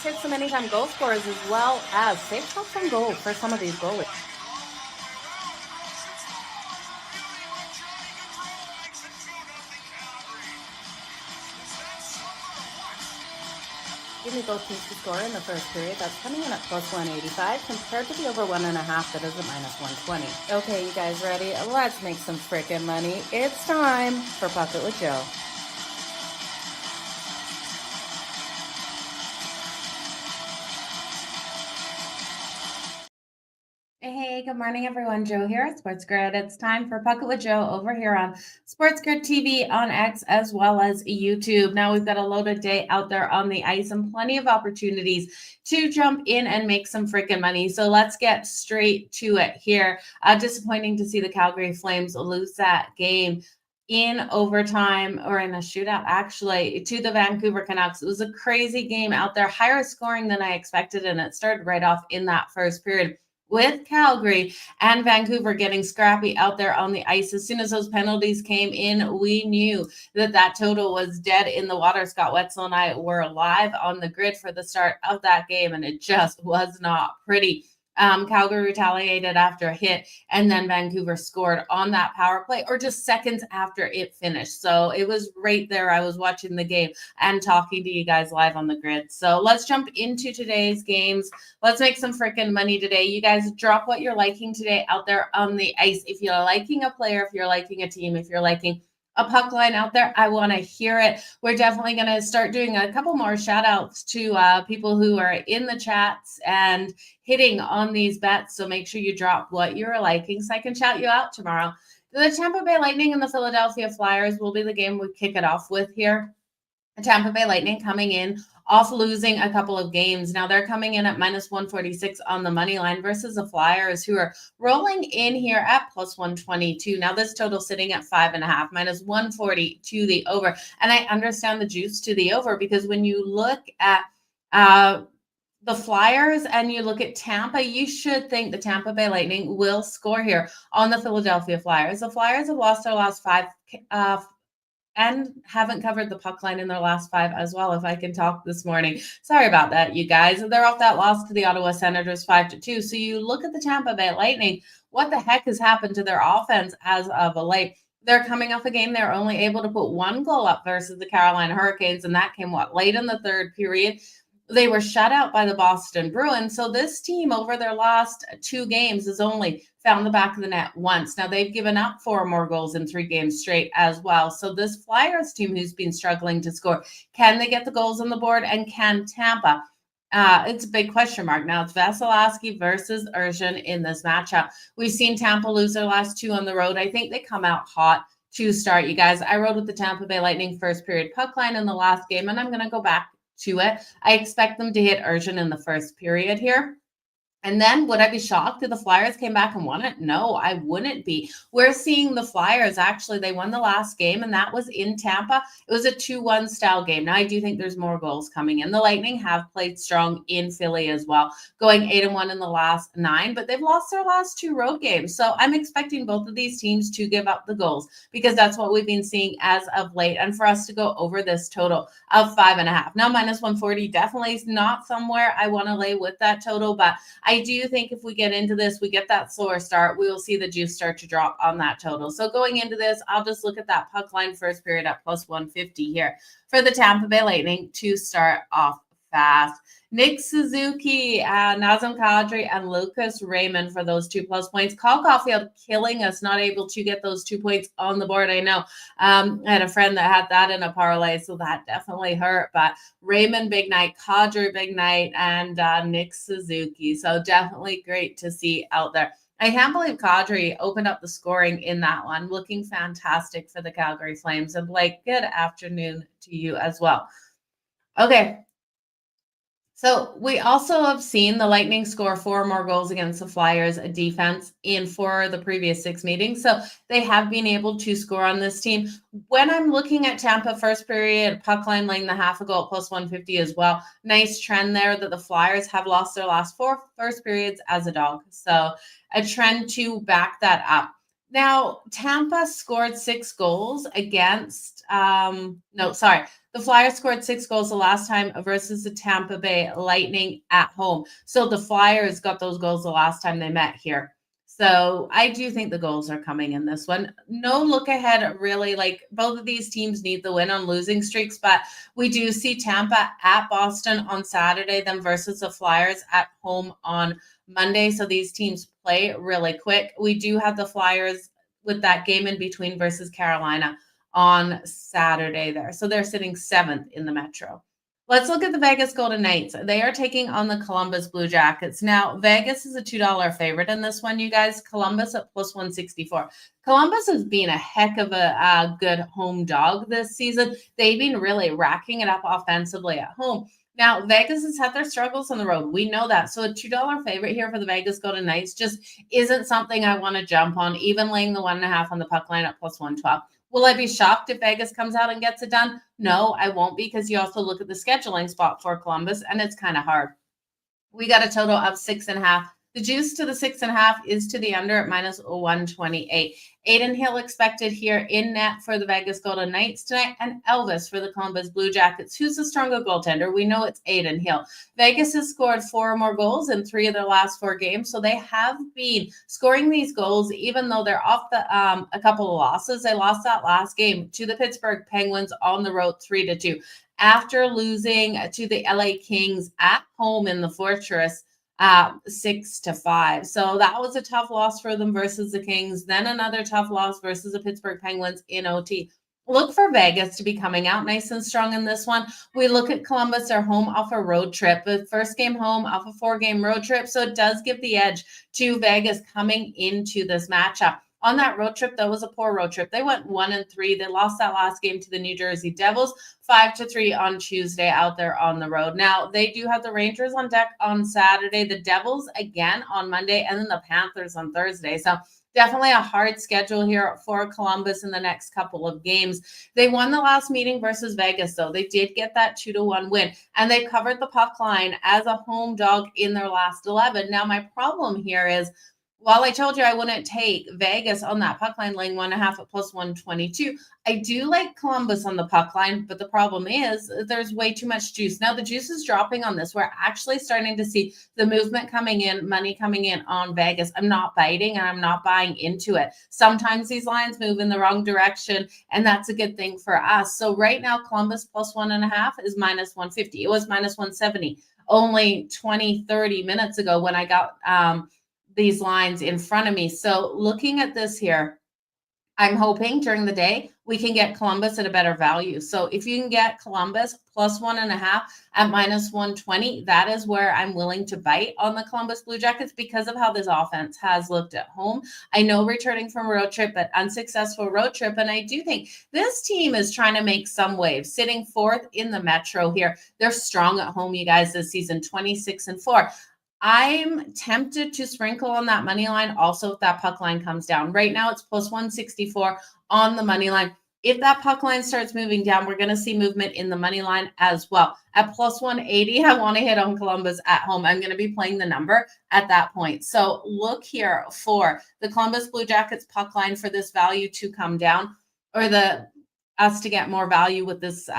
Let's hit some anytime goal scorers as well as safe shots on goal for some of these goalies. Give me both teams to score in the first period. That's coming in at plus 185 compared to the over 1.5 that is at minus 120. Okay, you guys ready? Let's make some frickin' money. It's time for Puck It with Jo. Hey, good morning, everyone. Jo here at SportsGrid. It's time for Puck It with Jo over here on SportsGrid TV on X as well as YouTube. Now we've got a loaded day out there on the ice and plenty of opportunities to jump in and make some freaking money. So let's get straight to it here. Disappointing to see the Calgary Flames lose that game in overtime or in a shootout, actually, to the Vancouver Canucks. It was a crazy game out there, higher scoring than I expected, and it started right off in that first period, with Calgary and Vancouver getting scrappy out there on the ice. As soon as those penalties came in, we knew that total was dead in the water. Scott Wetzel and I were live on the grid for the start of that game, and it just was not pretty. Calgary retaliated after a hit, and then Vancouver scored on that power play, or just seconds after it finished. So it was right there. I was watching the game and talking to you guys live on the grid. So let's jump into today's games. Let's make some freaking money today. You guys drop what you're liking today out there on the ice. If you're liking a player, if you're liking a team, if you're liking a puck line out there, I want to hear it. We're definitely going to start doing a couple more shout outs to people who are in the chats and hitting on these bets. So make sure you drop what you're liking so I can shout you out tomorrow. The Tampa Bay Lightning and the Philadelphia Flyers will be the game we kick it off with here. The Tampa Bay Lightning coming in off losing a couple of games. Now they're coming in at minus 146 on the money line versus the Flyers, who are rolling in here at plus 122. Now this total sitting at 5.5, minus 140 to the over. And I understand the juice to the over because when you look at the Flyers and you look at Tampa, you should think the Tampa Bay Lightning will score here on the Philadelphia Flyers. The Flyers have lost their last five and haven't covered the puck line in their last 5 as well, if I can talk this morning. Sorry about that, you guys. They're off that loss to the Ottawa Senators 5-2. So you look at the Tampa Bay Lightning, what the heck has happened to their offense as of late? They're coming off a game they're only able to put 1 goal up versus the Carolina Hurricanes, and that came, late in the third period. They were shut out by the Boston Bruins. So this team over their last 2 games has only found the back of the net once. Now they've given up 4 more goals in 3 games straight as well. So this Flyers team who's been struggling to score, can they get the goals on the board, and can Tampa? It's a big question mark. Now it's Vasilevsky versus Ershon in this matchup. We've seen Tampa lose their last 2 on the road. I think they come out hot to start, you guys. I rode with the Tampa Bay Lightning first period puck line in the last game, and I'm going to go back to it. I expect them to hit Ershon in the first period here. And then would I be shocked if the Flyers came back and won it? No, I wouldn't be. We're seeing the Flyers, actually, they won the last game, and that was in Tampa. It was a 2-1 style game. Now, I do think there's more goals coming in. The Lightning have played strong in Philly as well, going 8-1 in the last 9, but they've lost their last 2 road games. So I'm expecting both of these teams to give up the goals because that's what we've been seeing as of late. And for us to go over this total of 5.5. Now, minus 140 definitely is not somewhere I want to lay with that total, but I do think if we get into this, we get that slower start, we will see the juice start to drop on that total. So going into this, I'll just look at that puck line first period at plus 150 here for the Tampa Bay Lightning to start off fast. Nick Suzuki, Nazem Kadri, and Lucas Raymond for those 2+ points. Cole Caulfield killing us, not able to get those 2 points on the board. I know I had a friend that had that in a parlay, so that definitely hurt. But Raymond, big night. Kadri, big night. And Nick Suzuki. So definitely great to see out there. I can't believe Kadri opened up the scoring in that one. Looking fantastic for the Calgary Flames. And Blake, good afternoon to you as well. Okay. So we also have seen the Lightning score 4 more goals against the Flyers defense in 4 of the previous 6 meetings. So they have been able to score on this team. When I'm looking at Tampa first period, puck line laying the half a goal plus 150 as well. Nice trend there that the Flyers have lost their last 4 first periods as a dog. So a trend to back that up. Now, Tampa scored 6 goals against, The Flyers scored 6 goals the last time versus the Tampa Bay Lightning at home. So the Flyers got those goals the last time they met here. So I do think the goals are coming in this one. No look ahead, really. Like both of these teams need the win on losing streaks, but we do see Tampa at Boston on Saturday, then versus the Flyers at home on Monday. So these teams play really quick. We do have the Flyers with that game in between versus Carolina on Saturday there. So they're sitting 7th in the Metro. Let's look at the Vegas Golden Knights. They are taking on the Columbus Blue Jackets. Now, Vegas is a $2 favorite in this one, you guys. Columbus at plus 164. Columbus has been a heck of a good home dog this season. They've been really racking it up offensively at home. Now, Vegas has had their struggles on the road. We know that. So a $2 favorite here for the Vegas Golden Knights just isn't something I want to jump on, even laying the 1.5 on the puck line at plus 112. Will I be shocked if Vegas comes out and gets it done? No, I won't, because you also look at the scheduling spot for Columbus, and it's kind of hard. We got a total of 6.5. The juice to the 6.5 is to the under at minus 128. Aiden Hill expected here in net for the Vegas Golden Knights tonight, and Elvis for the Columbus Blue Jackets. Who's the stronger goaltender? We know it's Aiden Hill. Vegas has scored 4 or more goals in 3 of their last 4 games, so they have been scoring these goals even though they're off the a couple of losses. They lost that last game to the Pittsburgh Penguins on the road 3-2 after losing to the LA Kings at home in the Fortress 6-5. So that was a tough loss for them versus the Kings. Then another tough loss versus the Pittsburgh Penguins in OT. Look for Vegas to be coming out nice and strong in this one. We look at Columbus, they're home off a road trip. The first game home off a 4-game road trip. So it does give the edge to Vegas coming into this matchup. On that road trip, that was a poor road trip. They went 1-3. They lost that last game to the New Jersey Devils, 5-3 on Tuesday out there on the road. Now, they do have the Rangers on deck on Saturday, the Devils again on Monday, and then the Panthers on Thursday. So definitely a hard schedule here for Columbus in the next couple of games. They won the last meeting versus Vegas, though. They did get that 2-1 win, and they covered the puck line as a home dog in their last 11. Now, my problem here is, while I told you I wouldn't take Vegas on that puck line laying 1.5 at plus 122, I do like Columbus on the puck line, but the problem is there's way too much juice. Now the juice is dropping on this. We're actually starting to see the movement coming in, money coming in on Vegas. I'm not biting and I'm not buying into it. Sometimes these lines move in the wrong direction, and that's a good thing for us. So right now, Columbus plus 1.5 is minus 150. It was minus 170 only 20, 30 minutes ago when I got these lines in front of me. So looking at this here, I'm hoping during the day we can get Columbus at a better value. So if you can get Columbus plus 1.5 at minus 120, that is where I'm willing to bite on the Columbus Blue Jackets because of how this offense has looked at home. I know returning from a road trip, but unsuccessful road trip. And I do think this team is trying to make some waves, sitting 4th in the Metro here. They're strong at home, you guys, this season, 26-4. I'm tempted to sprinkle on that money line also if that puck line comes down. Right now it's plus 164 on the money line. If that puck line starts moving down, we're going to see movement in the money line as well. At plus 180, I want to hit on Columbus at home. I'm going to be playing the number at that point. So look here for the Columbus Blue Jackets puck line for this value to come down, or us to get more value with this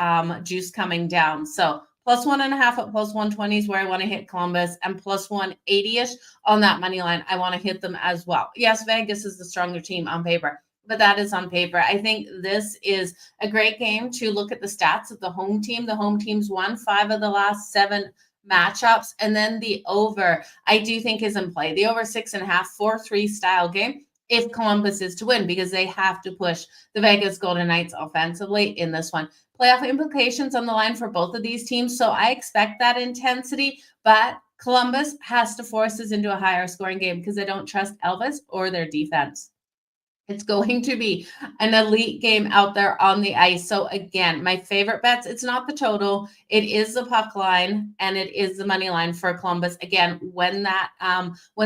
juice coming down. So plus 1.5 at plus 120 is where I want to hit Columbus, and plus 180-ish on that money line. I want to hit them as well. Yes, Vegas is the stronger team on paper, but that is on paper. I think this is a great game to look at the stats of the home team. The home team's won 5 of the last 7 matchups, and then the over, I do think, is in play. The over 6.5, 4-3 style game if Columbus is to win, because they have to push the Vegas Golden Knights offensively in this one. Playoff implications on the line for both of these teams, so I expect that intensity, but Columbus has to force us into a higher scoring game because I don't trust Elvis or their defense. It's going to be an elite game out there on the ice. So again, my favorite bets, it's not the total, it is the puck line, and it is the money line for Columbus. Again, when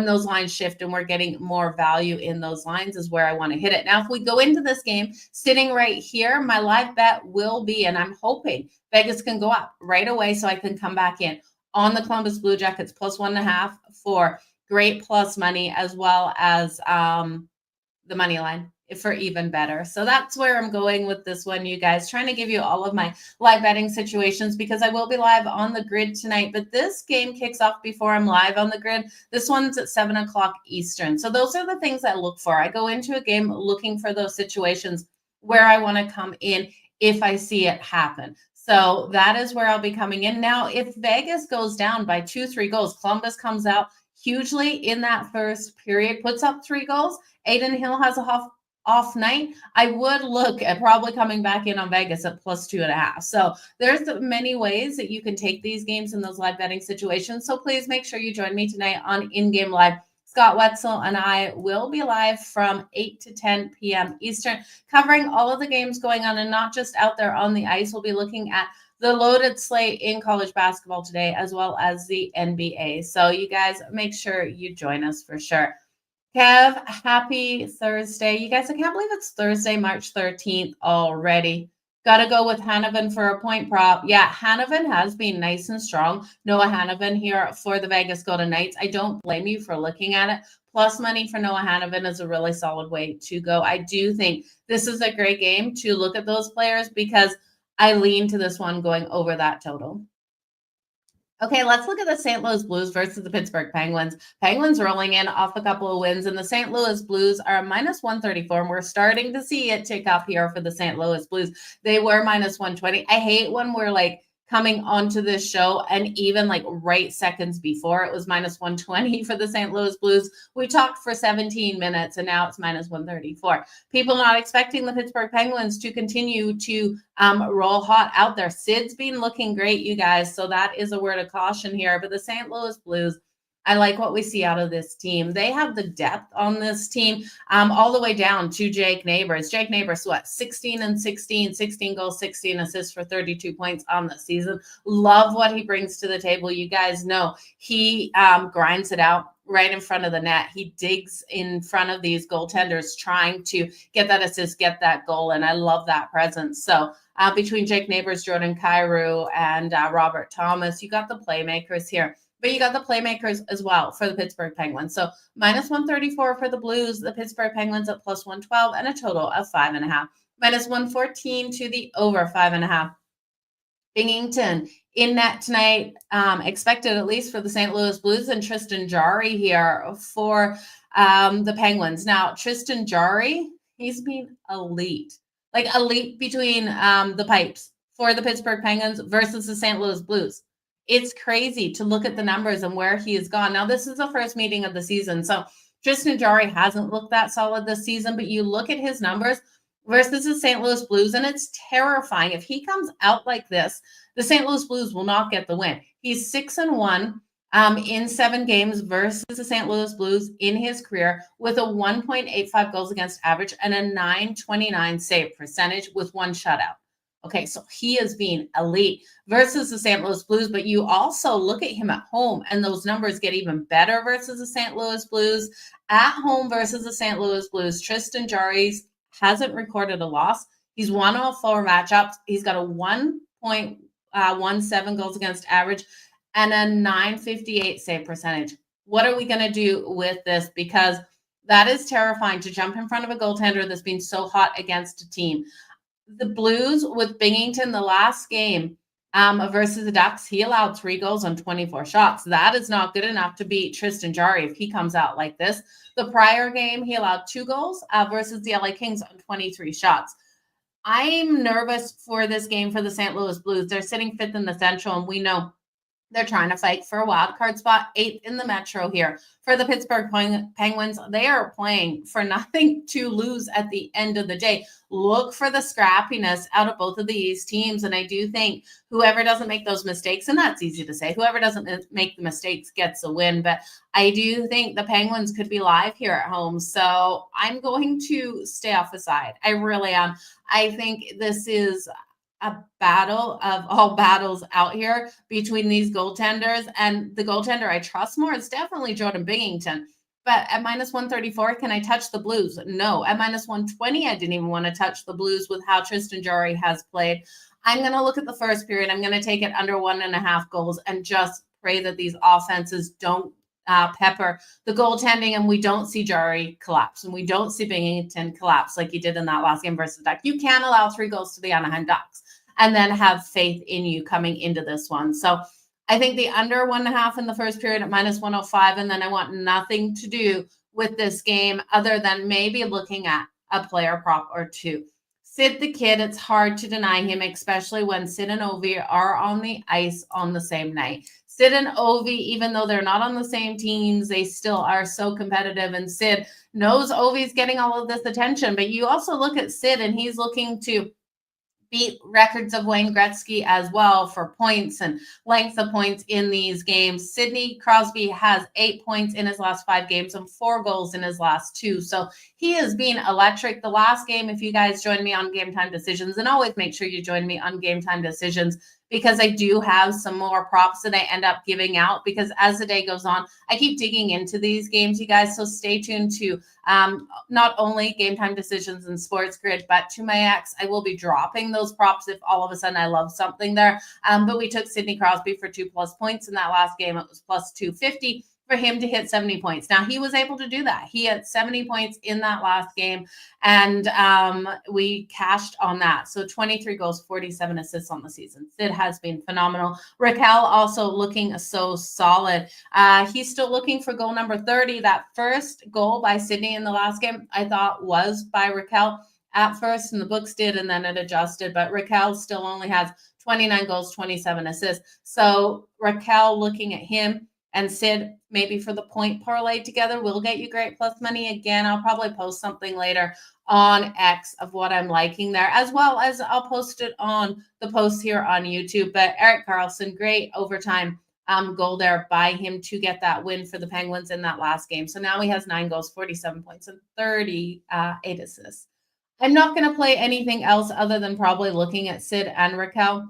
those lines shift and we're getting more value in those lines is where I want to hit it. Now, if we go into this game sitting right here, my live bet will be, and I'm hoping Vegas can go up right away so I can come back in on the Columbus Blue Jackets plus 1.5 for great plus money, as well as the money line. for even better. So that's where I'm going with this one, you guys, trying to give you all of my live betting situations because I will be live on the grid tonight, but this game kicks off before I'm live on the grid. This one's at 7 o'clock Eastern. So those are the things I look for. I go into a game looking for those situations where I want to come in if I see it happen. So that is where I'll be coming in. Now, if Vegas goes down by 2-3 goals, Columbus comes out hugely in that first period, puts up 3 goals, Aiden Hill has a off night, I would look at probably coming back in on Vegas at +2.5. So there's many ways that you can take these games in those live betting situations. So please make sure you join me tonight on In-Game Live. Scott Wetzel and I will be live from 8 to 10 p.m. Eastern, covering all of the games going on and not just out there on the ice. We'll be looking at the loaded slate in college basketball today, as well as the NBA. So you guys make sure you join us for sure. Kev, happy Thursday. You guys, I can't believe it's Thursday, March 13th already. Got to go with Hannovan for a point prop. Yeah, Hannovan has been nice and strong. Noah Hannovan here for the Vegas Golden Knights. I don't blame you for looking at it. Plus money for Noah Hannovan is a really solid way to go. I do think this is a great game to look at those players because I lean to this one going over that total. Okay, let's look at the St. Louis Blues versus the Pittsburgh Penguins. Penguins rolling in off a couple of wins, and the St. Louis Blues are -134, and we're starting to see it tick up here for the St. Louis Blues. They were -120. I hate when we're like coming onto this show and even like right seconds before it was -120 for the St. Louis Blues. We talked for 17 minutes and now it's -134. People not expecting the Pittsburgh Penguins to continue to roll hot out there. Sid's been looking great, you guys. So that is a word of caution here. But the St. Louis Blues, I like what we see out of this team. They have the depth on this team all the way down to Jake Neighbors. Jake Neighbors, 16 and 16, 16 goals, 16 assists for 32 points on the season. Love what he brings to the table. You guys know he grinds it out right in front of the net. He digs in front of these goaltenders trying to get that assist, get that goal, and I love that presence. So between Jake Neighbors, Jordan Kyrou, and Robert Thomas, you got the playmakers here. But you got the playmakers as well for the Pittsburgh Penguins. So -134 for the Blues, the Pittsburgh Penguins at +112, and a total of 5.5. -114 to the over 5.5. Binghamton in net tonight, expected at least for the St. Louis Blues, and Tristan Jarry here for the Penguins. Now, Tristan Jarry, he's been elite. Like elite between the pipes for the Pittsburgh Penguins versus the St. Louis Blues. It's crazy to look at the numbers and where he has gone. Now, this is the first meeting of the season. So Tristan Jarry hasn't looked that solid this season, but you look at his numbers versus the St. Louis Blues, and it's terrifying. If he comes out like this, the St. Louis Blues will not get the win. He's 6-1 in 7 games versus the St. Louis Blues in his career with a 1.85 goals against average and a .929 save percentage with 1 shutout. Okay, so he is being elite versus the St. Louis Blues, but you also look at him at home, and those numbers get even better versus the St. Louis Blues. At home versus the St. Louis Blues, Tristan Jarry hasn't recorded a loss. He's won all 4 matchups. He's got a 1.17 goals against average and a .958 save percentage. What are we going to do with this? Because that is terrifying to jump in front of a goaltender that's been so hot against a team. The Blues with Binghamton, the last game versus the Ducks, he allowed 3 goals on 24 shots. That is not good enough to beat Tristan Jarry if he comes out like this. The prior game, he allowed 2 goals versus the LA Kings on 23 shots. I'm nervous for this game for the St. Louis Blues. They're sitting 5th in the Central, and we know they're trying to fight for a wild card spot, 8th in the Metro here. For the Pittsburgh Penguins, they are playing for nothing to lose at the end of the day. Look for the scrappiness out of both of these teams, and I do think whoever doesn't make those mistakes, and that's easy to say, whoever doesn't make the mistakes gets a win, but I do think the Penguins could be live here at home, so I'm going to stay off the side. I really am. I think this is a battle of all battles out here between these goaltenders, and the goaltender I trust more is definitely Jordan Binghamton. But at -134, can I touch the Blues? No. At -120, I didn't even want to touch the Blues with how Tristan Jarry has played. I'm going to look at the first period. I'm going to take it under 1.5 goals and just pray that these offenses don't pepper the goaltending, and we don't see Jari collapse, and we don't see Binghamton collapse like he did in that last game versus Duck. You can't allow 3 goals to the Anaheim Ducks and then have faith in you coming into this one. So I think the under 1.5 in the first period at -105, and then I want nothing to do with this game other than maybe looking at a player prop or two. Sid the Kid, it's hard to deny him, especially when Sid and Ovi are on the ice on the same night. Sid and Ovi, even though they're not on the same teams, they still are so competitive. And Sid knows Ovi's getting all of this attention. But you also look at Sid, and he's looking to beat records of Wayne Gretzky as well for points and length of points in these games. Sidney Crosby has 8 points in his last 5 games and 4 goals in his last 2. So he has been electric. The last game, if you guys join me on Game Time Decisions, and always make sure you join me on Game Time Decisions, because I do have some more props that I end up giving out, because as the day goes on, I keep digging into these games, you guys. So stay tuned to not only Game Time Decisions and SportsGrid, but to my X, I will be dropping those props if all of a sudden I love something there. But we took Sidney Crosby for 2+ points in that last game. It was plus 250 for him to hit 70 points. Now, he was able to do that. He had 70 points in that last game, and we cashed on that. So 23 goals, 47 assists on the season. Sid has been phenomenal. Raquel also looking so solid. He's still looking for goal number 30. That first goal by Sidney in the last game, I thought was by Raquel at first, and the books did, and then it adjusted. But Raquel still only has 29 goals, 27 assists. So Raquel looking at him and Sid, maybe for the point parlay together, will get you great plus money. Again, I'll probably post something later on X of what I'm liking there, as well as I'll post it on the post here on YouTube. But Erik Karlsson, great overtime goal there by him to get that win for the Penguins in that last game. So now he has 9 goals, 47 points, and 38 assists. I'm not going to play anything else other than probably looking at Sid and Raquel.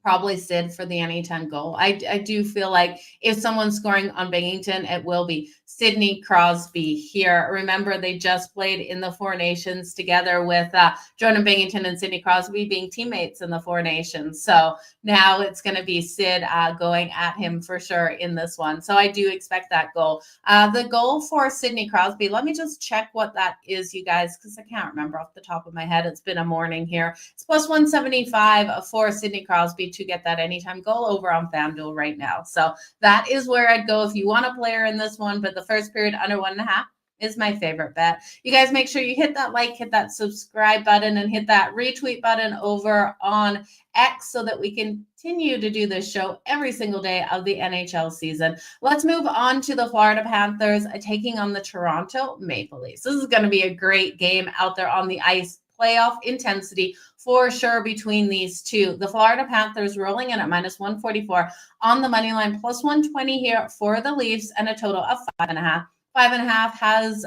Probably Sid for the anytime goal. I do feel like if someone's scoring on Binghamton, it will be Sidney Crosby here. Remember, they just played in the Four Nations together with Jordan Binghamton and Sidney Crosby being teammates in the Four Nations. So now it's going to be Sid going at him for sure in this one. So I do expect that goal. The goal for Sidney Crosby, let me just check what that is, you guys, because I can't remember off the top of my head. It's been a morning here. It's plus 175 for Sidney Crosby to get that anytime goal over on FanDuel right now. So that is where I'd go if you want a player in this one. But the first period under 1.5 is my favorite bet. You guys make sure you hit that like, hit that subscribe button, and hit that retweet button over on X so that we continue to do this show every single day of the NHL season. Let's move on to the Florida Panthers taking on the Toronto Maple Leafs. This is going to be a great game out there on the ice. Playoff intensity for sure between these two. The Florida Panthers rolling in at -144 on the money line, plus 120 here for the Leafs, and a total of 5.5. 5.5 has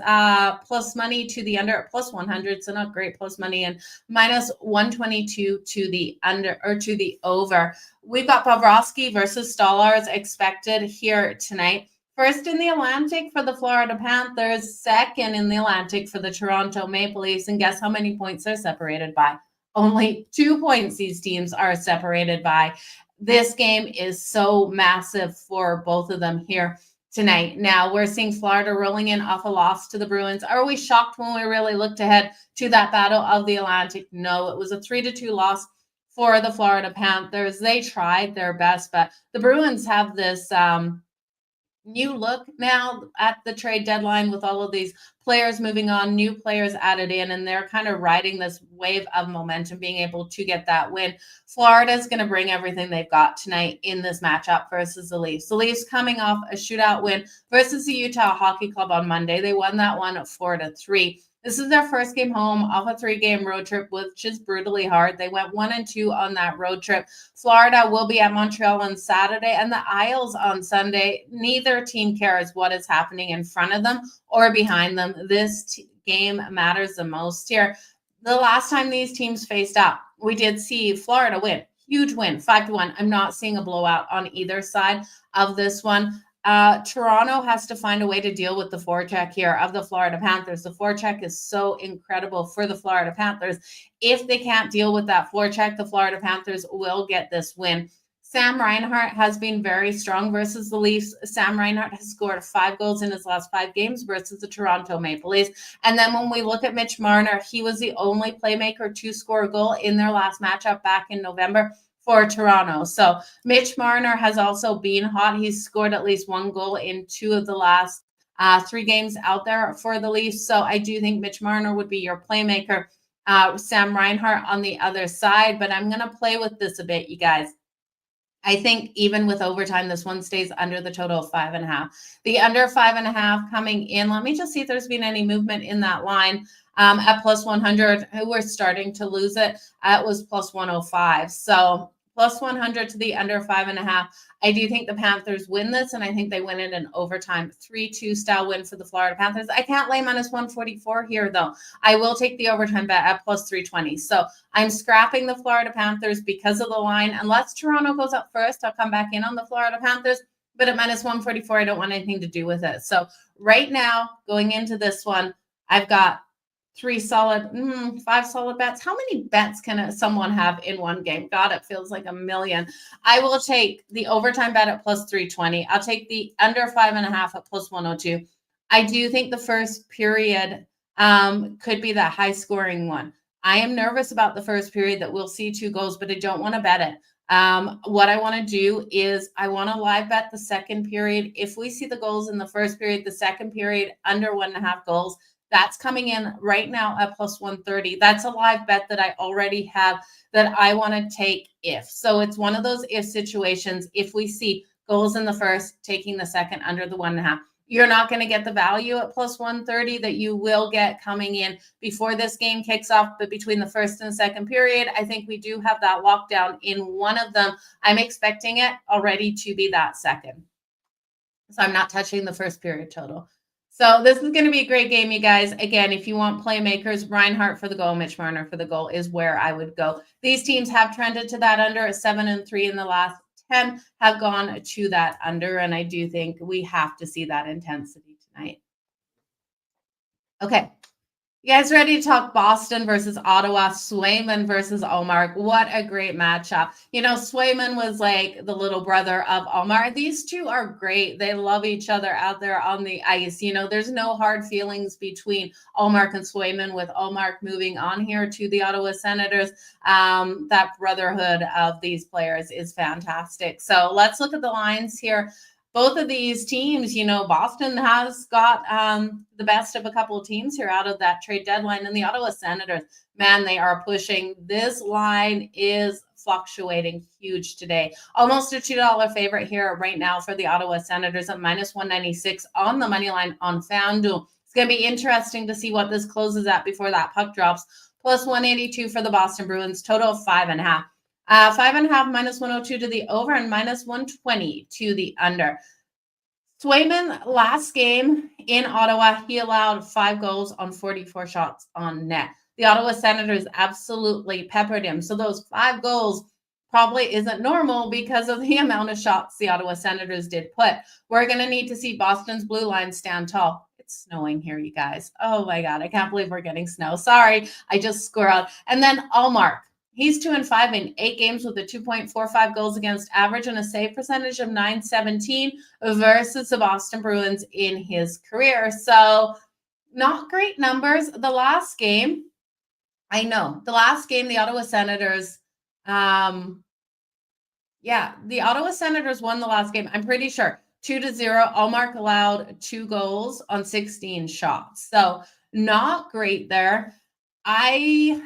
plus money to the under at plus 100, so not great plus money, and -122 to the under or to the over. We've got Bobrovsky versus Stallars expected here tonight. First in the Atlantic for the Florida Panthers, second in the Atlantic for the Toronto Maple Leafs. And guess how many points they're separated by? Only 2 points these teams are separated by. This game is so massive for both of them here tonight. Now we're seeing Florida rolling in off a loss to the Bruins. Are we shocked when we really looked ahead to that battle of the Atlantic? No, it was a 3-2 loss for the Florida Panthers. They tried their best, but the Bruins have this new look now at the trade deadline with all of these players moving on, new players added in, and they're kind of riding this wave of momentum, being able to get that win. Florida's going to bring everything they've got tonight in this matchup versus the Leafs. The Leafs coming off a shootout win versus the Utah Hockey Club on Monday. They won that one 4-3. This is their first game home off a 3-game road trip, which is brutally hard. They went 1-2 on that road trip. Florida will be at Montreal on Saturday and the Isles on Sunday. Neither team cares what is happening in front of them or behind them. This game matters the most here. The last time these teams faced up, we did see Florida win. Huge win, 5-1. I'm not seeing a blowout on either side of this one. Toronto has to find a way to deal with the forecheck here of the Florida Panthers. The forecheck is so incredible for the Florida Panthers. If they can't deal with that forecheck, the Florida Panthers will get this win. Sam Reinhart has been very strong versus the Leafs. Sam Reinhart has scored 5 goals in his last 5 games versus the Toronto Maple Leafs. And then when we look at Mitch Marner, he was the only playmaker to score a goal in their last matchup back in November for Toronto. So Mitch Marner has also been hot. He's scored at least 1 goal in 2 of the last 3 games out there for the Leafs. So I do think Mitch Marner would be your playmaker. Sam Reinhart on the other side, but I'm going to play with this a bit, you guys. I think even with overtime, this one stays under the total of 5.5. The under 5.5 coming in. Let me just see if there's been any movement in that line at plus 100. We're starting to lose it. It was plus 105. So plus 100 to the under 5.5. I do think the Panthers win this, and I think they win it in overtime. 3-2 style win for the Florida Panthers. I can't lay minus 144 here, though. I will take the overtime bet at plus 320. So I'm scrapping the Florida Panthers because of the line. Unless Toronto goes up first, I'll come back in on the Florida Panthers. But at minus 144, I don't want anything to do with it. So right now, going into this one, I've got 5 solid bets. How many bets can someone have in one game? God, it feels like a million. I will take the overtime bet at plus 320. I'll take the under 5.5 at plus 102. I do think the first period could be that high scoring one. I am nervous about the first period that we'll see 2 goals, but I don't want to bet it. What I want to do is I want to live bet the second period. If we see the goals in the first period, the second period under 1.5 goals, that's coming in right now at plus 130. That's a live bet that I already have that I want to take if. So it's one of those if situations. If we see goals in the first, taking the second under the 1.5. You're not going to get the value at plus 130 that you will get coming in before this game kicks off. But between the first and second period, I think we do have that lockdown in one of them. I'm expecting it already to be that second. So I'm not touching the first period total. So this is going to be a great game, you guys. Again, if you want playmakers, Reinhart for the goal, Mitch Marner for the goal is where I would go. These teams have trended to that under. 7-3 in the last 10 have gone to that under, and I do think we have to see that intensity tonight. Okay. You guys ready to talk Boston versus Ottawa, Swayman versus Ullmark? What a great matchup. You know, Swayman was like the little brother of Ullmark. These two are great. They love each other out there on the ice. You know, there's no hard feelings between Ullmark and Swayman, with Ullmark moving on here to the Ottawa Senators. That brotherhood of these players is fantastic. So let's look at the lines here. Both of these teams, you know, Boston has got the best of a couple of teams here out of that trade deadline. And the Ottawa Senators, man, they are pushing. This line is fluctuating huge today. Almost a $2 favorite here right now for the Ottawa Senators at minus 196 on the money line on FanDuel. It's going to be interesting to see what this closes at before that puck drops. Plus 182 for the Boston Bruins, total of 5.5. 5.5 minus 102 to the over and minus 120 to the under. Swayman, last game in Ottawa, he allowed 5 goals on 44 shots on net. The Ottawa Senators absolutely peppered him. So those 5 goals probably isn't normal because of the amount of shots the Ottawa Senators did put. We're going to need to see Boston's blue line stand tall. It's snowing here, you guys. Oh my God, I can't believe we're getting snow. Sorry, I just squirreled. And then Ullmark. He's 2-5 in 8 games with a 2.45 goals against average and a save percentage of .917 versus the Boston Bruins in his career. So not great numbers. The last game, the Ottawa Senators, the Ottawa Senators won the last game. I'm pretty sure 2-0. Ullmark allowed 2 goals on 16 shots. So not great there. I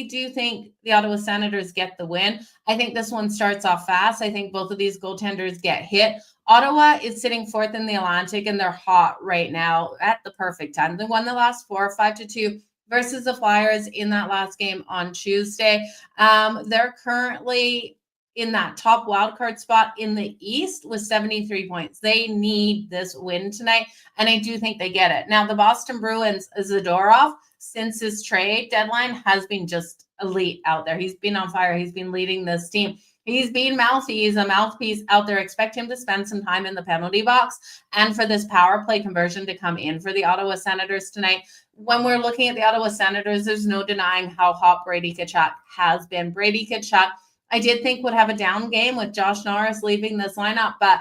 do think the Ottawa Senators get the win. I think this one starts off fast. I think both of these goaltenders get hit. Ottawa is sitting 4th in the Atlantic, and they're hot right now at the perfect time. They won the last 4, 5-2 versus the Flyers in that last game on Tuesday. They're currently in that top wildcard spot in the East with 73 points. They need this win tonight, and I do think they get it. Now, the Boston Bruins, Zadorov, since his trade deadline, has been just elite out there. He's been on fire. He's been leading this team. He's being mouthy. He's a mouthpiece out there. Expect him to spend some time in the penalty box and for this power play conversion to come in for the Ottawa Senators tonight. When we're looking at the Ottawa Senators, there's no denying how hot Brady Tkachuk has been. Brady Tkachuk I did think would have a down game with Josh Norris leaving this lineup, but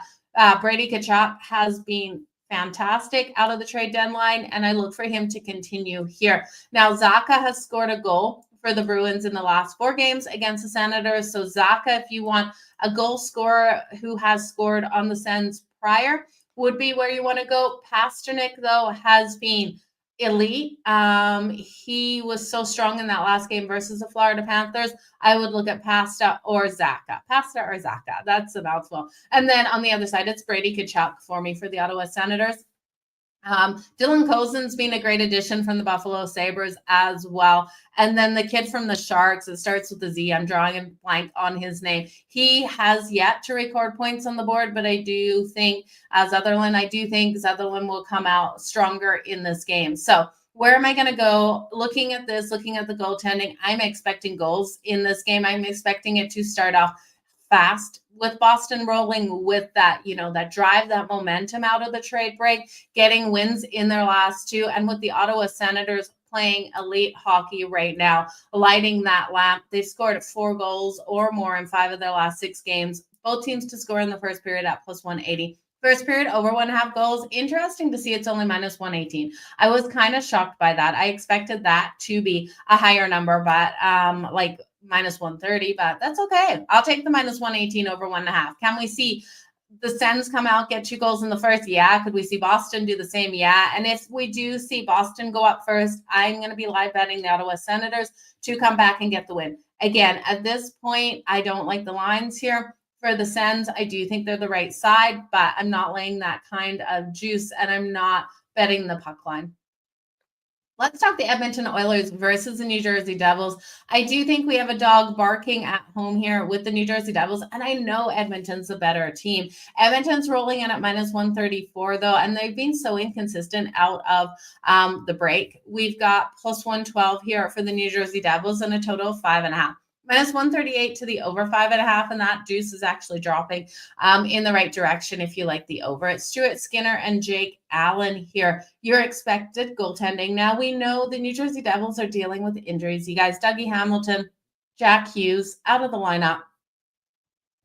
Brady Tkachuk has been fantastic out of the trade deadline, and I look for him to continue here. Now, Zacha has scored a goal for the Bruins in the last 4 games against the Senators. So Zacha, if you want a goal scorer who has scored on the Sens prior, would be where you want to go. Pasternak, though, has been elite. He was so strong in that last game versus the Florida Panthers. I would look at Pasta or Zacha. Pasta or Zacha. That's a mouthful. And then on the other side, it's Brady Tkachuk for me for the Ottawa Senators. Dylan Cozen's been a great addition from the Buffalo Sabres as well. And then the kid from the Sharks, it starts with a Z. I'm drawing a blank on his name. He has yet to record points on the board, but I do think Sutherland will come out stronger in this game. So where am I going to go? Looking at the goaltending, I'm expecting goals in this game. I'm expecting it to start off fast with Boston rolling with that, that drive, that momentum out of the trade break, getting wins in their last 2, and with the Ottawa Senators playing elite hockey right now, lighting that lamp. They scored 4 goals or more in 5 of their last 6 games. Both teams to score in the first period at plus 180. First period, over 1.5 goals. Interesting to see it's only minus 118. I was kind of shocked by that. I expected that to be a higher number, but like minus 130, but that's okay. I'll take the minus 118 over 1.5. Can we see the Sens come out, get 2 goals in the first? Yeah. Could we see Boston do the same? Yeah. And if we do see Boston go up first, I'm going to be live betting the Ottawa Senators to come back and get the win. Again, at this point, I don't like the lines here. For the Sens, I do think they're the right side, but I'm not laying that kind of juice, and I'm not betting the puck line. Let's talk the Edmonton Oilers versus the New Jersey Devils. I do think we have a dog barking at home here with the New Jersey Devils, and I know Edmonton's a better team. Edmonton's rolling in at minus 134, though, and they've been so inconsistent out of the break. We've got plus 112 here for the New Jersey Devils and a total of 5.5. Minus 138 to the over 5.5, and that juice is actually dropping in the right direction if you like the over. It's Stuart Skinner and Jake Allen here. Your expected goaltending. Now, we know the New Jersey Devils are dealing with injuries. You guys, Dougie Hamilton, Jack Hughes out of the lineup.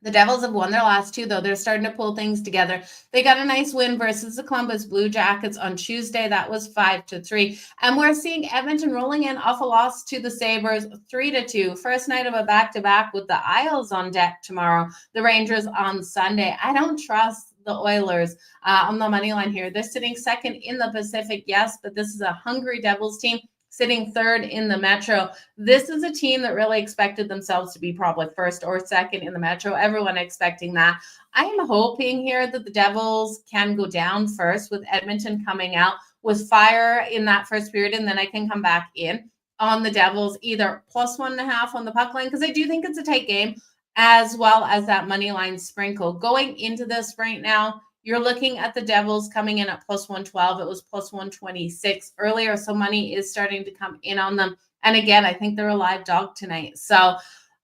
The Devils have won their last 2, though. They're starting to pull things together. They got a nice win versus the Columbus Blue Jackets on Tuesday. That was 5-3. And we're seeing Edmonton rolling in off a loss to the Sabres 3-2. First night of a back-to-back with the Isles on deck tomorrow. The Rangers on Sunday. I don't trust the Oilers on the money line here. They're sitting second in the Pacific, yes, but this is a hungry Devils team sitting third in the Metro. This is a team that really expected themselves to be probably first or second in the Metro. Everyone expecting that. I'm hoping here that the Devils can go down first with Edmonton coming out with fire in that first period, and then I can come back in on the Devils, either plus 1.5 on the puck line, because I do think it's a tight game, as well as that money line sprinkle. Going into this right now, you're looking at the Devils coming in at plus 112. It was plus 126 earlier, so money is starting to come in on them. And again, I think they're a live dog tonight. So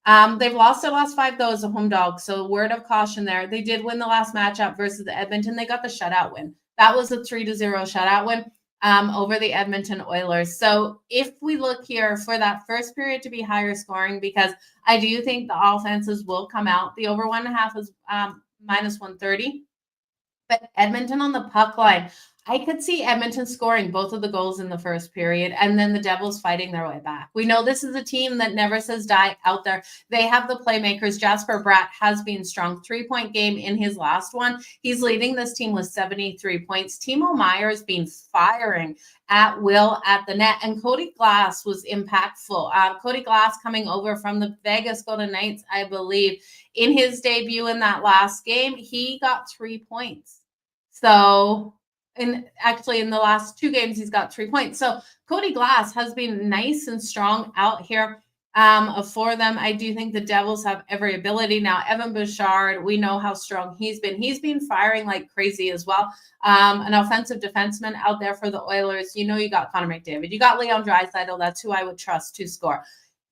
they've lost their last 5, though, as a home dog. So word of caution there. They did win the last matchup versus the Edmonton. They got the shutout win. That was a 3-0 shutout win over the Edmonton Oilers. So if we look here for that first period to be higher scoring, because I do think the offenses will come out. The over 1.5 is minus 130. But Edmonton on the puck line, I could see Edmonton scoring both of the goals in the first period and then the Devils fighting their way back. We know this is a team that never says die out there. They have the playmakers. Jasper Bratt has been strong. 3-point game in his last one. He's leading this team with 73 points. Timo Meier's been firing at will at the net. And Cody Glass was impactful. Cody Glass coming over from the Vegas Golden Knights, I believe. In his debut in that last game, he got 3 points. So, in the last 2 games, he's got 3 points. So Cody Glass has been nice and strong out here for them. I do think the Devils have every ability. Now, Evan Bouchard, we know how strong he's been. He's been firing like crazy as well. An offensive defenseman out there for the Oilers. You know you got Connor McDavid. You got Leon Draisaitl. That's who I would trust to score.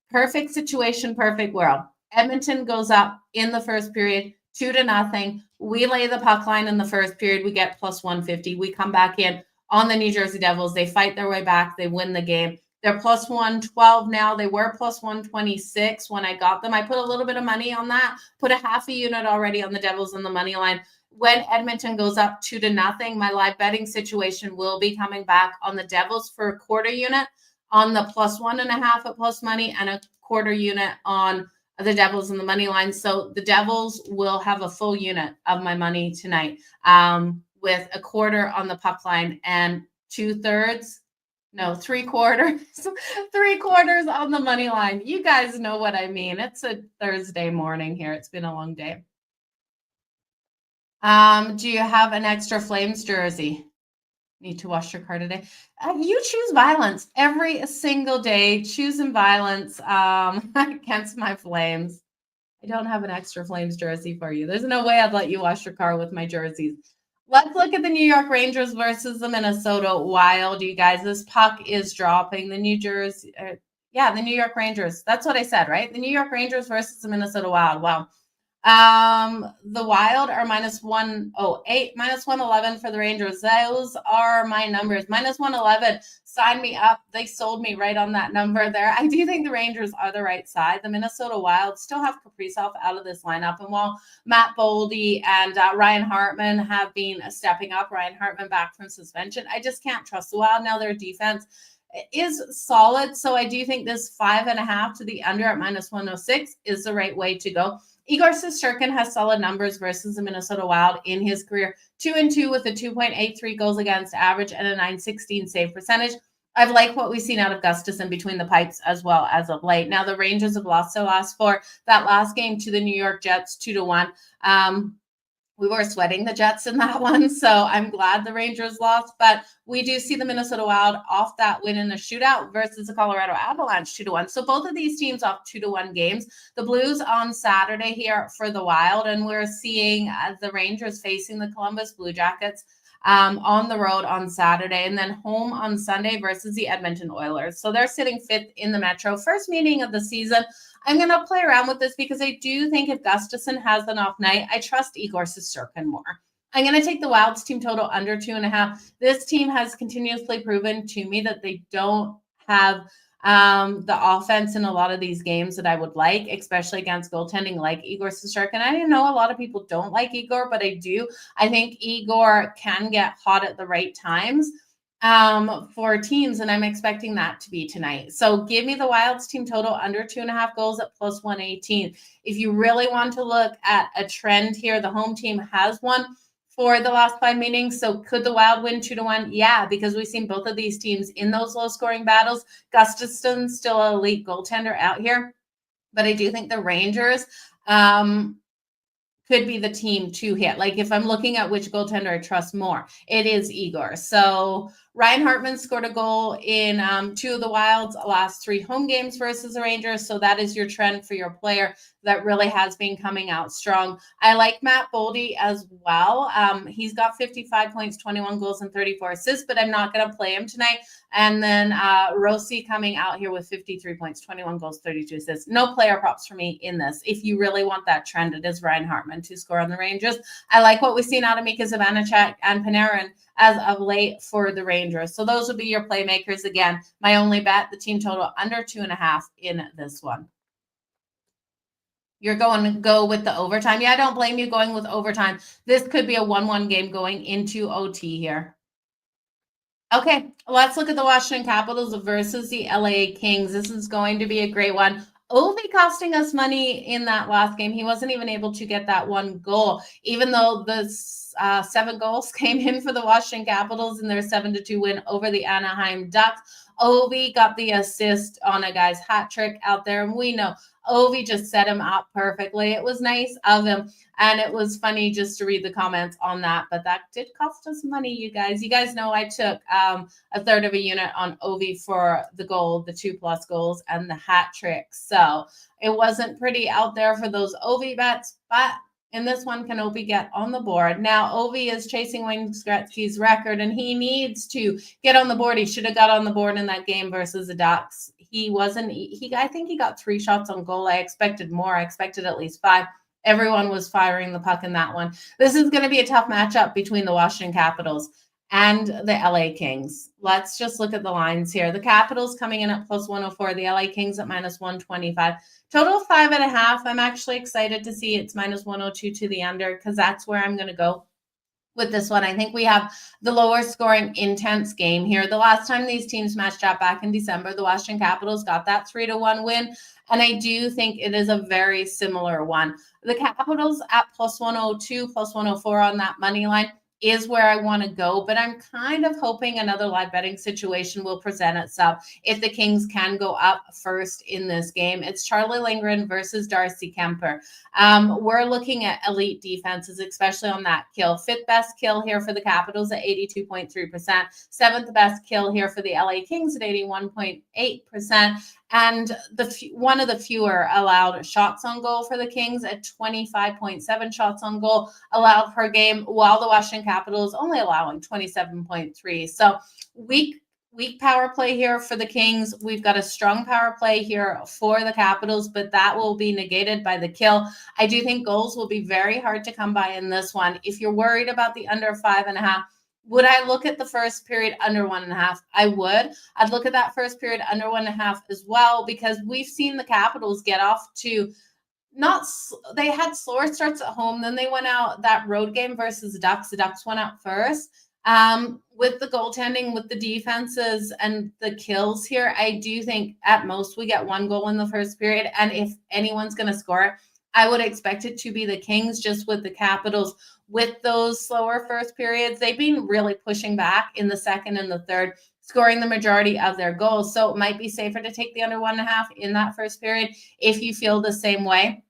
Perfect situation, perfect world. Edmonton goes up in the first period, 2-0. We lay the puck line in the first period. We get plus 150. We come back in on the New Jersey Devils. They fight their way back. They win the game. They're plus 112 now. They were plus 126 when I got them. I put a little bit of money on that, put a half a unit already on the Devils in the money line. When Edmonton goes up 2-0, my live betting situation will be coming back on the Devils for a quarter unit, on the plus 1.5 at plus money, and a quarter unit on the Devils in the money line. So the Devils will have a full unit of my money tonight, with a quarter on the puck line and 3/4 3/4 on the money line. You guys know what I mean. It's a Thursday morning here. It's been a long day. Do you have an extra Flames jersey? Need to wash your car today. You choose violence every single day, choosing violence against my Flames. I don't have an extra Flames jersey for you. There's no way I'd let you wash your car with my jerseys. Let's look at the New York Rangers versus the Minnesota Wild, you guys. This puck is dropping. The New York Rangers. That's what I said, right? The New York Rangers versus the Minnesota Wild. Wow. The Wild are minus 108, minus 111 for the Rangers. Those are my numbers. Minus 111. Sign me up. They sold me right on that number there. I do think the Rangers are the right side. The Minnesota Wild still have Kaprizov out of this lineup. And while Matt Boldy and Ryan Hartman have been stepping up, Ryan Hartman back from suspension, I just can't trust the Wild. Now their defense is solid. So I do think this 5.5 to the under at minus 106 is the right way to go. Igor Shesterkin has solid numbers versus the Minnesota Wild in his career. 2-2 with a 2.83 goals against average and a .916 save percentage. I've liked what we've seen out of Gustafsson between the pipes as well as of late. Now the Rangers have lost their last 4. That last game to the New York Jets 2-1. We were sweating the Jets in that one, so I'm glad the Rangers lost. But we do see the Minnesota Wild off that win in a shootout versus the Colorado Avalanche 2-1. So both of these teams off 2-1 games. The Blues on Saturday here for the Wild, and we're seeing the Rangers facing the Columbus Blue Jackets on the road on Saturday, and then home on Sunday versus the Edmonton Oilers. So they're sitting 5th in the Metro. First meeting of the season. I'm going to play around with this because I do think if Gustafsson has an off night, I trust Igor Shesterkin more. I'm going to take the Wild's team total under 2.5. This team has continuously proven to me that they don't have the offense in a lot of these games that I would like, especially against goaltending like Igor Shesterkin. I know a lot of people don't like Igor, but I do. I think Igor can get hot at the right times for teams, and I'm expecting that to be tonight. So give me the Wild's team total under 2.5 goals at plus 118. If you really want to look at a trend here, the home team has won for the last 5 meetings. So could the Wild win 2-1? Yeah, because we've seen both of these teams in those low-scoring battles. Gustafsson's still an elite goaltender out here, but I do think the Rangers could be the team to hit. Like if I'm looking at which goaltender I trust more, it is Igor. So Ryan Hartman scored a goal in 2 of the Wild's last 3 home games versus the Rangers. So that is your trend for your player that really has been coming out strong. I like Matt Boldy as well. He's got 55 points, 21 goals, and 34 assists, but I'm not going to play him tonight. And then Rossi coming out here with 53 points, 21 goals, 32 assists. No player props for me in this. If you really want that trend, it is Ryan Hartman to score on the Rangers. I like what we've seen out of Mika Zibanejad and Panarin as of late for the Rangers. So those would be your playmakers. Again, my only bet, the team total under 2.5 in this one. You're going to go with the overtime. Yeah, I don't blame you going with overtime. This could be a 1-1 game going into OT here. Okay, let's look at the Washington Capitals versus the LA Kings. This is going to be a great one. Ovi costing us money in that last game. He wasn't even able to get that 1 goal, even though the 7 goals came in for the Washington Capitals in their 7-2 win over the Anaheim Ducks. Ovi got the assist on a guy's hat trick out there, and we know Ovi just set him up perfectly. It was nice of him, and it was funny just to read the comments on that, but that did cost us money, you guys. You guys know I took a third of a unit on Ovi for the goal, the 2+ goals, and the hat trick. So it wasn't pretty out there for those Ovi bets, but in this one, can Ovi get on the board? Now, Ovi is chasing Wayne Gretzky's record, and he needs to get on the board. He should have got on the board in that game versus the Ducks. He wasn't. I think he got 3 shots on goal. I expected more. I expected at least 5. Everyone was firing the puck in that one. This is going to be a tough matchup between the Washington Capitals and the LA Kings. Let's just look at the lines here. The Capitals coming in at plus 104, the LA Kings at minus 125. Total 5.5. I'm actually excited to see it's minus 102 to the under because that's where I'm going to go with this one. I think we have the lower scoring intense game here. The last time these teams matched up back in December, the Washington Capitals got that 3-1 win. And I do think it is a very similar one. The Capitals at plus 102, plus 104 on that money line is where I want to go, but I'm kind of hoping another live betting situation will present itself if the Kings can go up first in this game. It's Charlie Lindgren versus Darcy Kemper. We're looking at elite defenses, especially on that kill. Fifth best kill here for the Capitals at 82.3%. Seventh best kill here for the LA Kings at 81.8%. And one of the fewer allowed shots on goal for the Kings at 25.7 shots on goal allowed per game, while the Washington Capitals only allowing 27.3. So weak power play here for the Kings. We've got a strong power play here for the Capitals, but that will be negated by the kill. I do think goals will be very hard to come by in this one. If you're worried about the under 5.5, would I look at the first period under 1.5? I would. I'd look at that first period under 1.5 as well, because we've seen the Capitals get off to they had slower starts at home. Then they went out that road game versus the Ducks. The Ducks went out first. With the goaltending, with the defenses and the kills here, I do think at most we get one goal in the first period. And if anyone's going to score it, I would expect it to be the Kings. Just with the Capitals, with those slower first periods, they've been really pushing back in the second and the third, scoring the majority of their goals. So it might be safer to take the under 1.5 in that first period if you feel the same way.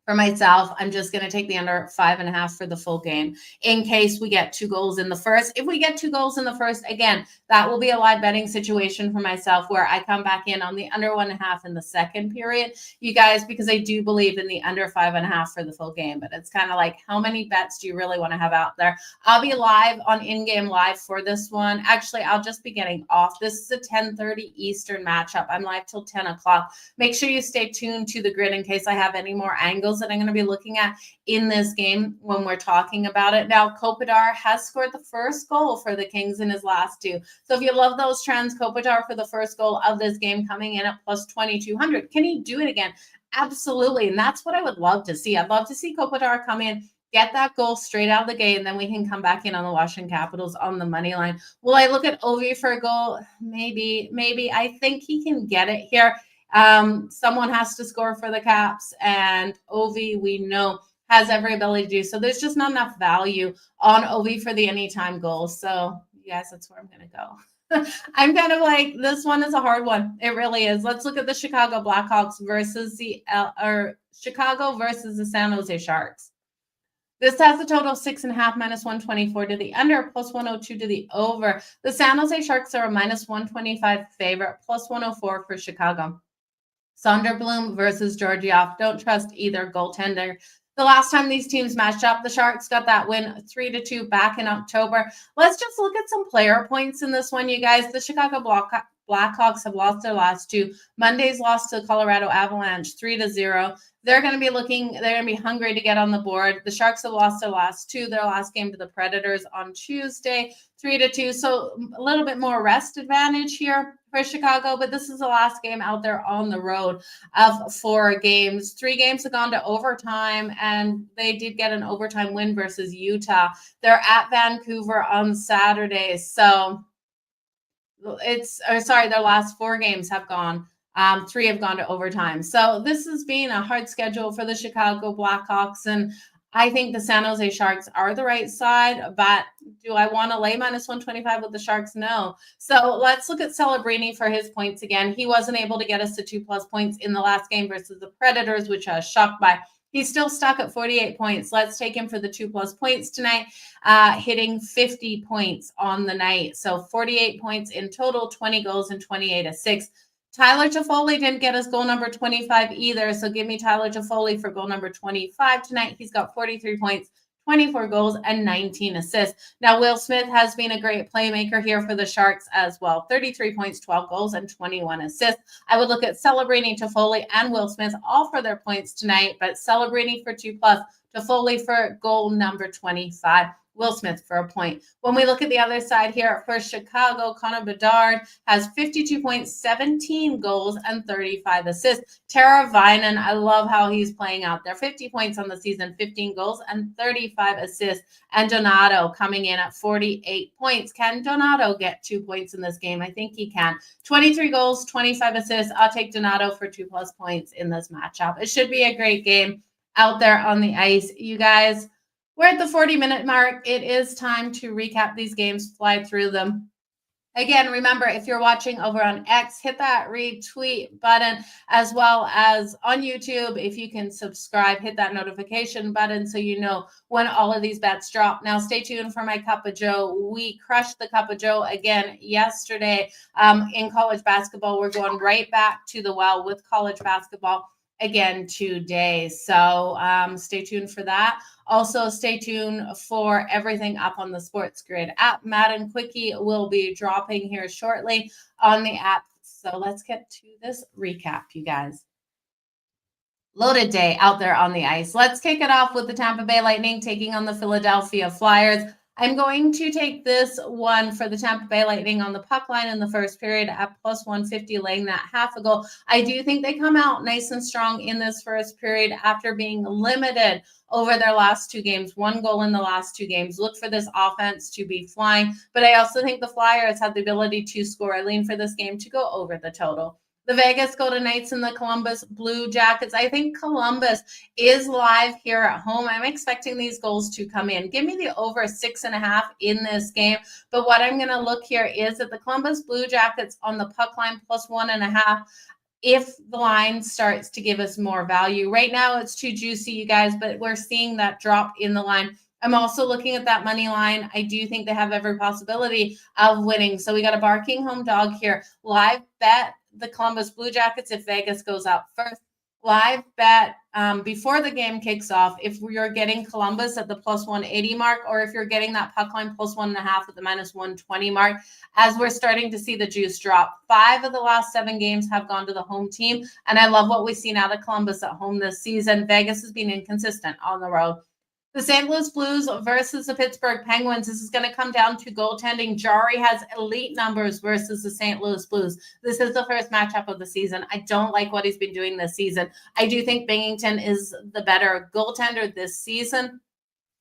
For myself, I'm just going to take the under 5.5 for the full game in case we get 2 goals in the first. If we get 2 goals in the first, again, that will be a live betting situation for myself where I come back in on the under 1.5 in the second period, you guys, because I do believe in the under 5.5 for the full game. But it's kind of like, how many bets do you really want to have out there? I'll be live on in-game live for this one. Actually, I'll just be getting off. This is a 10:30 Eastern matchup. I'm live till 10 o'clock. Make sure you stay tuned to the grid in case I have any more angles that I'm going to be looking at in this game when we're talking about it. Now, Kopitar has scored the first goal for the Kings in his last 2. So if you love those trends, Kopitar for the first goal of this game coming in at plus 2,200. Can he do it again? Absolutely. And that's what I would love to see. I'd love to see Kopitar come in, get that goal straight out of the gate, and then we can come back in on the Washington Capitals on the money line. Will I look at Ovi for a goal? Maybe. I think he can get it here. Someone has to score for the Caps, and Ovi, we know, has every ability to do so. There's just not enough value on Ovi for the anytime goals. So, yes, that's where I'm going to go. I'm kind of like, this one is a hard one. It really is. Let's look at the Chicago Blackhawks versus Chicago versus the San Jose Sharks. This has a total of 6.5 minus 124 to the under, plus 102 to the over. The San Jose Sharks are a minus 125 favorite, plus 104 for Chicago. Sonderblom versus Georgiev. Don't trust either goaltender. The last time these teams matched up, the Sharks got that win 3-2 back in October. Let's just look at some player points in this one, you guys. The Chicago Blackhawks have lost their last 2. Monday's lost to Colorado Avalanche 3-0. They're going to be hungry to get on the board. The Sharks have lost their last 2, their last game to the Predators on Tuesday, 3-2. So a little bit more rest advantage here for Chicago, but this is the last game out there on the road of 4 games. 3 games have gone to overtime, and they did get an overtime win versus Utah. They're at Vancouver on Saturday. So their last 4 games have gone. 3 have gone to overtime. So this has been a hard schedule for the Chicago Blackhawks. And I think the San Jose Sharks are the right side. But do I want to lay minus 125 with the Sharks? No. So let's look at Celebrini for his points again. He wasn't able to get us to 2+ points in the last game versus the Predators, which I was shocked by. He's still stuck at 48 points. Let's take him for the 2+ points tonight, hitting 50 points on the night. So 48 points in total, 20 goals and 28 assists. Tyler Toffoli didn't get us goal number 25 either. So give me Tyler Toffoli for goal number 25 tonight. He's got 43 points, 24 goals, and 19 assists. Now, Will Smith has been a great playmaker here for the Sharks as well. 33 points, 12 goals, and 21 assists. I would look at Celebrini, Toffoli, and Will Smith all for their points tonight, but Celebrini for 2+, Toffoli for goal number 25. Will Smith for a point. When we look at the other side here for Chicago, Connor Bedard has 52 points, 17 goals, and 35 assists. Tara Vinen, I love how he's playing out there. 50 points on the season, 15 goals, and 35 assists. And Donato coming in at 48 points. Can Donato get 2 points in this game? I think he can. 23 goals, 25 assists. I'll take Donato for 2+ points in this matchup. It should be a great game out there on the ice. You guys, we're at the 40-minute mark. It is time to recap these games, fly through them. Again, remember, if you're watching over on X, hit that retweet button, as well as on YouTube. If you can subscribe, hit that notification button so you know when all of these bets drop. Now, stay tuned for my Cup of Joe. We crushed the Cup of Joe again yesterday in college basketball. We're going right back to the well with college basketball again today. So stay tuned for that. Also, stay tuned for everything up on the SportsGrid app. Madden Quickie will be dropping here shortly on the app. So let's get to this recap, you guys. Loaded day out there on the ice. Let's kick it off with the Tampa Bay Lightning taking on the Philadelphia Flyers. I'm going to take this one for the Tampa Bay Lightning on the puck line in the first period at +150, laying that half a goal. I do think they come out nice and strong in this first period after being limited over their last 2 games. 1 goal in the last 2 games. Look for this offense to be flying. But I also think the Flyers have the ability to score. I lean for this game to go over the total. The Vegas Golden Knights and the Columbus Blue Jackets. I think Columbus is live here at home. I'm expecting these goals to come in. Give me the over 6.5 in this game. But what I'm going to look here is that the Columbus Blue Jackets on the puck line +1.5. If the line starts to give us more value. Right now, it's too juicy, you guys, but we're seeing that drop in the line. I'm also looking at that money line. I do think they have every possibility of winning. So we got a barking home dog here. Live bet the Columbus Blue Jackets if Vegas goes out first. Live bet before the game kicks off if you're getting Columbus at the +180 mark, or if you're getting that puck line +1.5 at the -120 mark, as we're starting to see the juice drop. 5 of the last 7 games have gone to the home team, and I love what we've seen out of Columbus at home this season. Vegas has been inconsistent on the road. The St. Louis Blues versus the Pittsburgh Penguins. This is going to come down to goaltending. Jari has elite numbers versus the St. Louis Blues. This is the first matchup of the season. I don't like what he's been doing this season. I do think Binghamton is the better goaltender this season,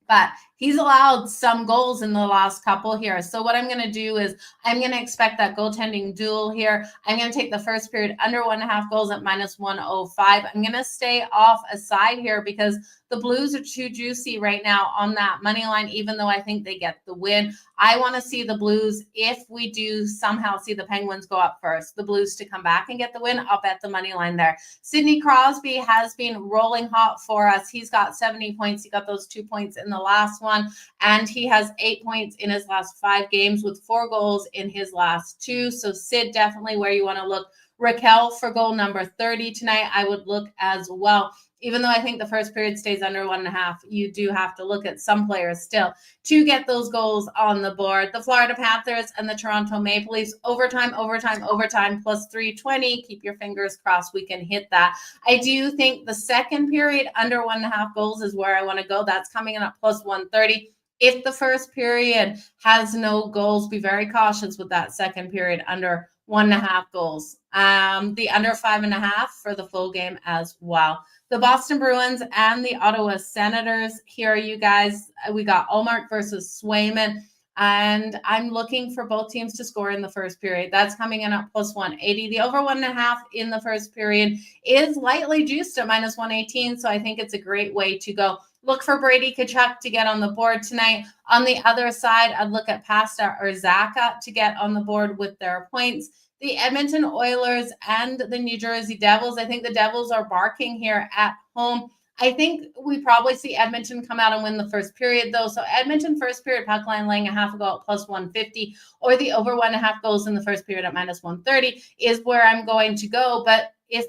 but he's allowed some goals in the last couple here. So what I'm going to do is I'm going to expect that goaltending duel here. I'm going to take the first period under 1.5 goals at -105. I'm going to stay off a side here because the Blues are too juicy right now on that money line, even though I think they get the win. I want to see the Blues, if we do somehow see the Penguins go up first, the Blues to come back and get the win. I'll bet the money line there. Sidney Crosby has been rolling hot for us. He's got 70 points. He got those 2 points in the last one, and he has 8 points in his last 5 games with 4 goals in his last 2. So Sid, definitely where you want to look. Raquel for goal number 30 tonight, I would look as well. Even though I think the first period stays under 1.5, you do have to look at some players still to get those goals on the board. The Florida Panthers and the Toronto Maple Leafs, overtime, +320. Keep your fingers crossed we can hit that. I do think the second period under 1.5 goals is where I want to go. That's coming in at +130. If the first period has no goals, be very cautious with that second period under 1.5 goals. The under 5.5 for the full game as well. The Boston Bruins and the Ottawa Senators. Here are you guys. We got Ullmark versus Swayman. And I'm looking for both teams to score in the first period. That's coming in at +180. The over 1.5 in the first period is lightly juiced at -118. So I think it's a great way to go. Look for Brady Tkachuk to get on the board tonight. On the other side, I'd look at Pasta or Zaka to get on the board with their points. The Edmonton Oilers and the New Jersey Devils. I think the Devils are barking here at home. I think we probably see Edmonton come out and win the first period, though. So Edmonton first period puck line laying a half a goal at +150, or the over 1.5 goals in the first period at -130 is where I'm going to go. But if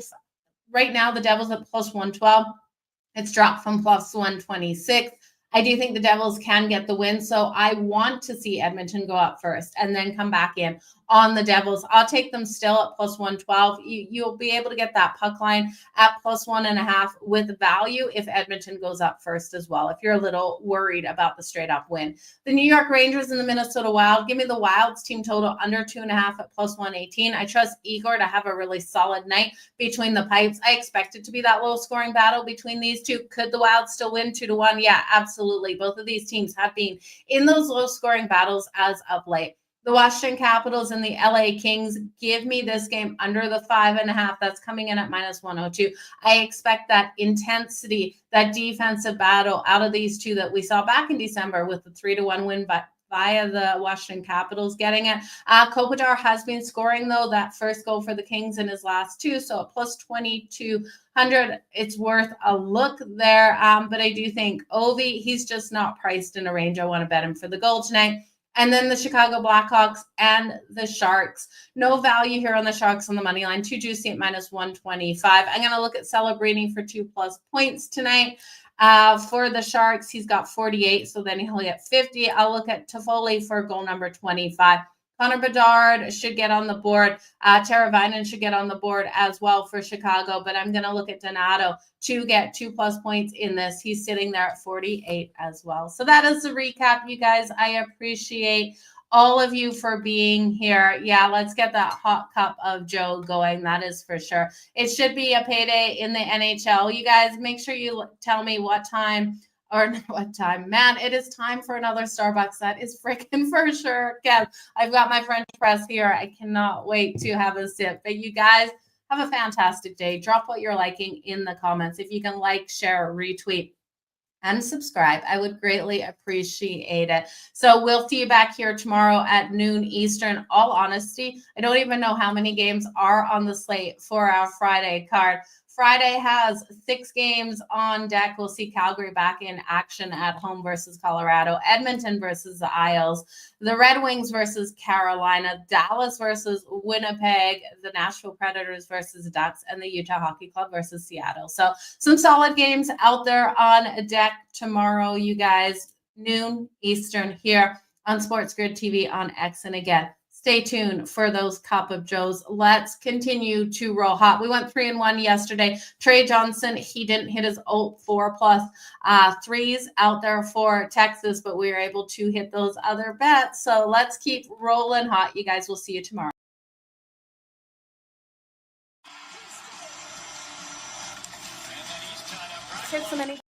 right now the Devils at +112, it's dropped from +126. I do think the Devils can get the win, so I want to see Edmonton go up first and then come back in on the Devils. I'll take them still at plus 112. You'll be able to get that puck line at plus 1.5 with value if Edmonton goes up first as well, if you're a little worried about the straight up win. The New York Rangers and the Minnesota Wild. Give me the Wild's team total under 2.5 at plus 118. I trust Igor to have a really solid night between the pipes. I expect it to be that low scoring battle between these two. Could the Wild still win 2-1? Yeah, absolutely. Both of these teams have been in those low scoring battles as of late. The Washington Capitals and the LA Kings. Give me this game under the 5.5. That's coming in at minus 102. I expect that intensity, that defensive battle out of these two that we saw back in December with the 3-1 win via the Washington Capitals getting it. Kopitar has been scoring, though, that first goal for the Kings in his last two. So at plus 2,200, it's worth a look there. But I do think Ovi, he's just not priced in a range. I want to bet him for the goal tonight. And then the Chicago Blackhawks and the Sharks. No value here on the Sharks on the money line. Too juicy at minus 125. I'm going to look at Celebrini for 2+ points tonight. For the Sharks, he's got 48, so then he'll get 50. I'll look at Toffoli for goal number 25. Connor Bedard should get on the board. Teravainen should get on the board as well for Chicago, but I'm going to look at Donato to get 2+ points in this. He's sitting there at 48 as well. So that is the recap, you guys. I appreciate all of you for being here. Yeah, let's get that hot cup of Joe going. That is for sure. It should be a payday in the NHL. You guys, make sure you tell me what time. Or what time, man, it is time for another Starbucks. That is freaking for sure. Kev, I've got my French press here. I cannot wait to have a sip. But you guys have a fantastic day. Drop what you're liking in the comments. If you can like, share, retweet, and subscribe, I would greatly appreciate it. So we'll see you back here tomorrow at noon Eastern. All honesty, I don't even know how many games are on the slate for our Friday card. Friday has 6 games on deck. We'll see Calgary back in action at home versus Colorado, Edmonton versus the Isles, the Red Wings versus Carolina, Dallas versus Winnipeg, the Nashville Predators versus the Ducks, and the Utah Hockey Club versus Seattle. So some solid games out there on deck tomorrow, you guys, noon Eastern here on SportsGrid TV on X. And again, stay tuned for those Cup of Joes. Let's continue to roll hot. We went 3-1 yesterday. Trey Johnson, he didn't hit his 4+ threes out there for Texas, but we were able to hit those other bets. So let's keep rolling hot. You guys, we'll see you tomorrow. Hit so many.